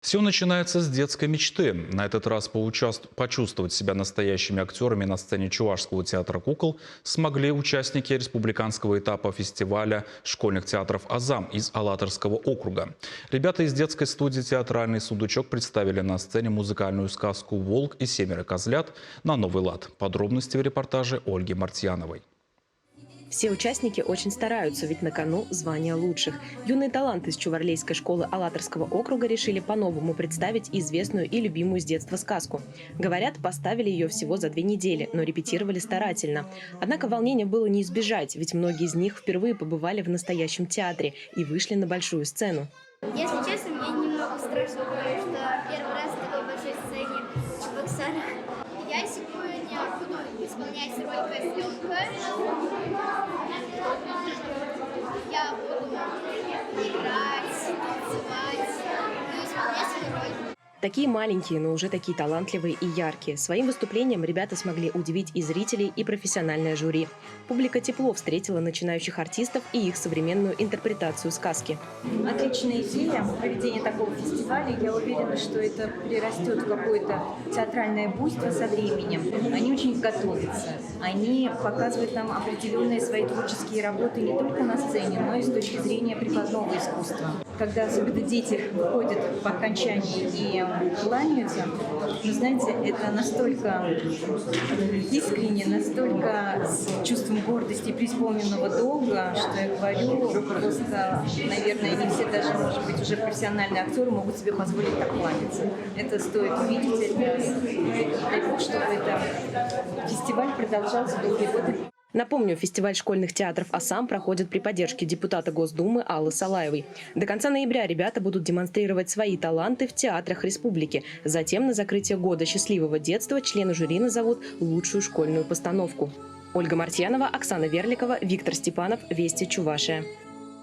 Все начинается с детской мечты. На этот раз почувствовать себя настоящими актерами на сцене Чувашского театра кукол смогли участники республиканского этапа фестиваля школьных театров «Азам» из Алатырского округа. Ребята из детской студии «Театральный сундучок» представили на сцене музыкальную сказку «Волк и семеро козлят» на новый лад. Подробности в репортаже Ольги Мартьяновой. Все участники очень стараются, ведь на кону звание лучших. Юные таланты из Чуварлейской школы Алатырского округа решили по-новому представить известную и любимую с детства сказку. Говорят, поставили ее всего за 2 недели, но репетировали старательно. Однако волнения было не избежать, ведь многие из них впервые побывали в настоящем театре и вышли на большую сцену. Если честно, мне немного страшно, потому что первый раз на такой большой сцене в Чебоксарах. Я сегодня буду исполнять роль козленка. Я буду играть, танцевать, и исполнять свою роль. Такие маленькие, но уже такие талантливые и яркие. Своим выступлением ребята смогли удивить и зрителей, и профессиональное жюри. Публика тепло встретила начинающих артистов и их современную интерпретацию сказки. Отличная идея проведения такого фестиваля. Я уверена, что это перерастет в какое-то театральное буйство со временем. Они очень готовятся. Они показывают нам определенные свои творческие работы не только на сцене, но и с точки зрения прикладного искусства. Когда особенно дети выходят по окончании и кланяются, вы знаете, это настолько искренне, настолько с чувством гордости и преисполненного долга, что я говорю, просто, наверное, не все даже, может быть, уже профессиональные актеры могут себе позволить так кланяться. Это стоит увидеть, дай Бог, чтобы это фестиваль продолжался долгие годы. Напомню, фестиваль школьных театров «Азам» проходит при поддержке депутата Госдумы Аллы Салаевой. До конца ноября ребята будут демонстрировать свои таланты в театрах республики. Затем на закрытие года счастливого детства члены жюри назовут лучшую школьную постановку. Ольга Мартьянова, Оксана Верликова, Виктор Степанов. Вести Чувашия.